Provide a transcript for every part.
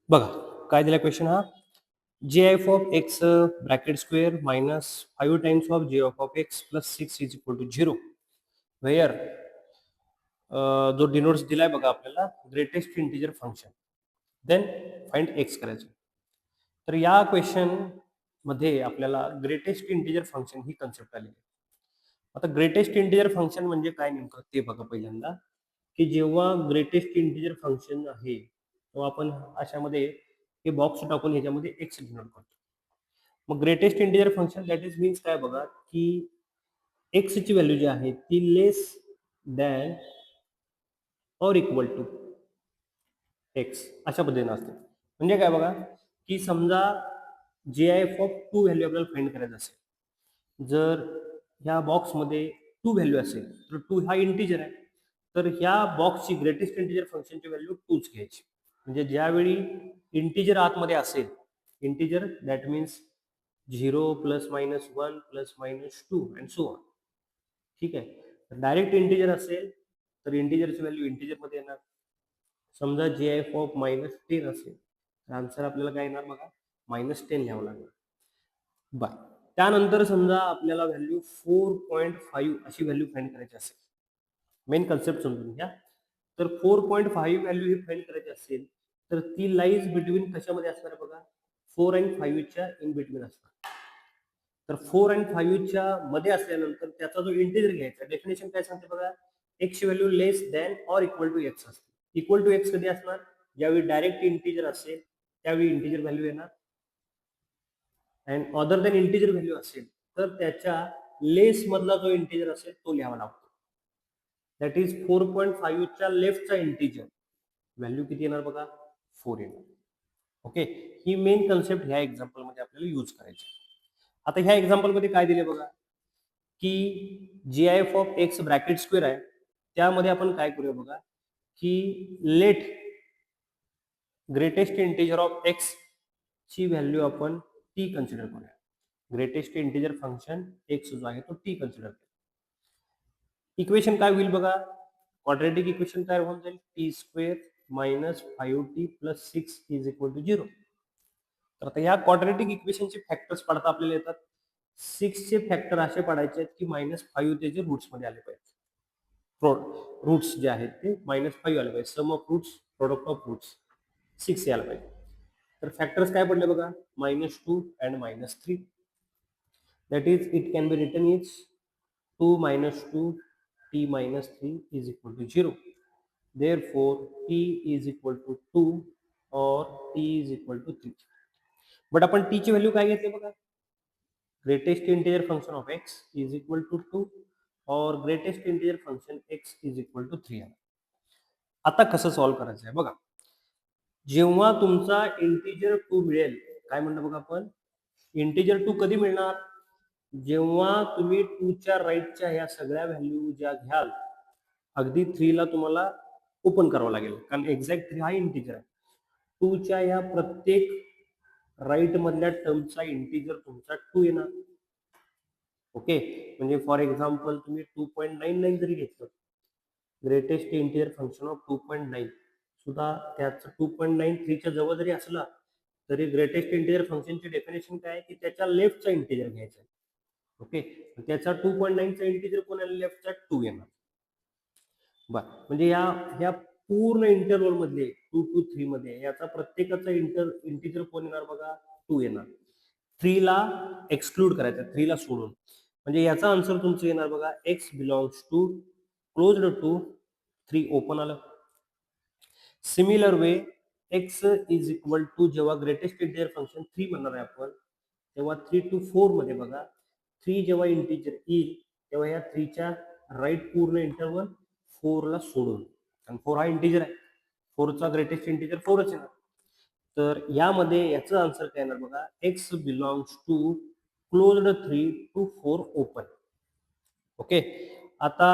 बघा काय दिला क्वेश्चन हा, जे f of x bracket square minus 5 times of जे f of x plus 6 is equal to 0 where जो डिनोट्स दिलाय बघा आपल्याला greatest integer function then find x करायचं. तर या क्वेश्चन मध्ये आपल्याला ग्रेटेस्ट इंटिजर फंक्शन ही कन्सेप्ट आलेली आहे. आता ग्रेटेस्ट इंटिजर फंक्शन म्हणजे काय नेमकं ते बघा पहिल्यांदा, की जेव्हा ग्रेटेस्ट इंटिजर फंक्शन आहे तेव्हा आपण अशामध्ये हे बॉक्स टाकून ह्याच्यामध्ये एक्स डिनोट करतो. मग greatest integer function that is means काय बघा, की एक्स ची व्हॅल्यू जी आहे ती लेस दॅन और इक्वल टू एक्स अशा पद्धतीने असते. म्हणजे काय बघा, की समजा जे एफ ऑफ टू व्हॅल्यू आपल्याला फाइंड करायचं असेल, जर ह्या बॉक्समध्ये टू व्हॅल्यू असेल तर टू हा इंटिजर आहे, तर ह्या बॉक्सची ग्रेटेस्ट इंटिजर फंक्शनची व्हॅल्यू टूच घ्यायची. म्हणजे ज्यावेळी इंटिजर आतमध्ये असेल, integer that means 0 plus minus 1 plus minus 2 and so on. ठीक आहे. तर डायरेक्ट इंटिजर असेल तर इंटिजरची व्हॅल्यू इंटिजरमध्ये येणार. समजा जे एफ ऑफ -10 असेल तर आन्सर आपल्याला काय येणार बघा, -10 लिहावं लागणार. बर, त्यानंतर समजा आपल्याला व्हॅल्यू 4.5 अशी व्हॅल्यू फाइंड करायची असेल, मेन कन्सेप्ट समजून घ्या. तर 4.5 व्हॅल्यू ही फाइंड करायची असेल तर ती लाईज बिटवीन कशामध्ये असणार बघा, 4 आणि 5 च्या इन बिटवीन असणार. तर 4 आणि 5 च्या मध्ये असल्यानंतर त्याचा जो इंटिजर घ्यायचा, डेफिनेशन काय सांगते बघा, एक्स ची value less than or equal to x असते. इक्वल टू एक्स कधी असणार, ज्यावेळी डायरेक्ट इंटिजर असेल त्यावेळी इंटिजर व्हॅल्यू येणार, and other than integer value असेल तर त्याच्या लेस मधला जो इंटिजर असेल तो लिहावा लागतो. दॅट इज 4.5 च्या लेफ्टचा इंटिजर व्हॅल्यू किती येणार बघा, 4 येणार. ओके, ही मेन कन्सेप्ट ह्या एक्झाम्पल मध्ये आपल्याला यूज करायची. आता ह्या एक्झाम्पल मध्ये काय दिले बघा, की G F of x bracket square आहे, त्यामध्ये आपण काय करूया बघा, की let greatest integer of X ची व्हॅल्यू आपण टी कन्सिडर करूया. ग्रेटेस्ट इंटिजर फंक्शन एक्स जो आहे तो टी कन्सिडर करूया. इक्वेशन काय होईल बघा, क्वाड्रेटिक इक्वेशन तयार होऊन जाईल, t square minus 5t plus 6 is equal to 0. तर आता या क्वाड्रेटिक इक्वेशनचे फॅक्टर्स पडता आपल्याला येतात. 6 चे फॅक्टर असे पडायचे आहेत की -5 त्याचे रूट्स मध्ये आले पाहिजे. रूट्स जे आहेत ते -5 आले पाहिजे. Sum of roots, product of roots 6 यायला पाहिजे. तर फॅक्टर्स काय पडले बघा, -2 and -3. That is it can be written is 2 - 2 t - 3 is equal to 0. Therefore, t is equal to 2 or t is equal to 3. But आपण t ची value काय घेतली बघा, greatest integer function of x is equal to 2 और greatest integer function x is equal to 3 आहे. आता कसं solve करायचं आहे बघा, जेव्हा तुमचा इंटिजर 2 मिळेल, काय म्हणतो बघा आपण, इंटिजर 2 कधी मिळणार, जेव्हा तुम्ही 2 च्या राईटच्या ह्या सगळ्या व्हॅल्यू ज्या घ्याल, अगदी 3 ला तुम्हाला ओपन करावं लागेल, कारण एक्झॅक्ट 3 हा इंटिजर आहे. 2 च्या ह्या प्रत्येक राईट मधल्या टर्मचा इंटिजर तुमचा 2 येणार. ओके, म्हणजे फॉर एक्झाम्पल तुम्ही 2.99 जरी घेतलं, ग्रेटेस्ट इंटिजर फंक्शन ऑफ 2.9 सुद्धा त्याचं 2.93 च्या जवळ जरी असला तरी ग्रेटेस्ट इंटिजर फंक्शनची डेफिनेशन काय आहे, की त्याच्या लेफ्टचा इंटिजर घ्यायचा आहे. ओके, त्याचा 2.9 चा इंटिजर कोणाला लेफ्टचा 2 येणार. बर, म्हणजे ह्या पूर्ण इंटरवल मधले 2 to 3 मध्ये याचा प्रत्येकाचा इंटिजर कोण येणार बघा, 2 येणार. 3 ला एक्सक्लूड करायचं, 3 ला सोडून, म्हणजे याचा आन्सर तुमचं येणार बघा, x belongs to closed to 3 open आलं. Similar way X is equal to, जेव्हा ग्रेटेस्ट इंटिजर फंक्शन 3 म्हणणार आहे आपण, तेव्हा 3 to 4 मध्ये बघा, 3 जेव्हा इंटिजर येईल तेव्हा या 3 च्या राईट पूर्ण इंटरवल 4 ला सोडून, आणि 4 हा इंटिजर आहे, 4 चा ग्रेटेस्ट इंटिजर 4च येणार. तर यामध्ये याचं आन्सर काय येणार बघा, x belongs to closed 3 to 4 open. Okay, आता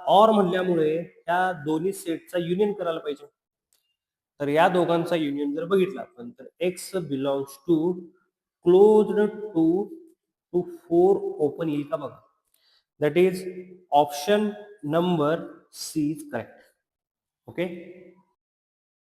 ऑर म्हणल्यामुळे त्या दोन्ही सेटचा युनियन करायला पाहिजे. तर या दोघांचा युनियन जर बघितला आपण तर x belongs to closed two to 4 open येईल का बघा. That is option number C is correct. Okay,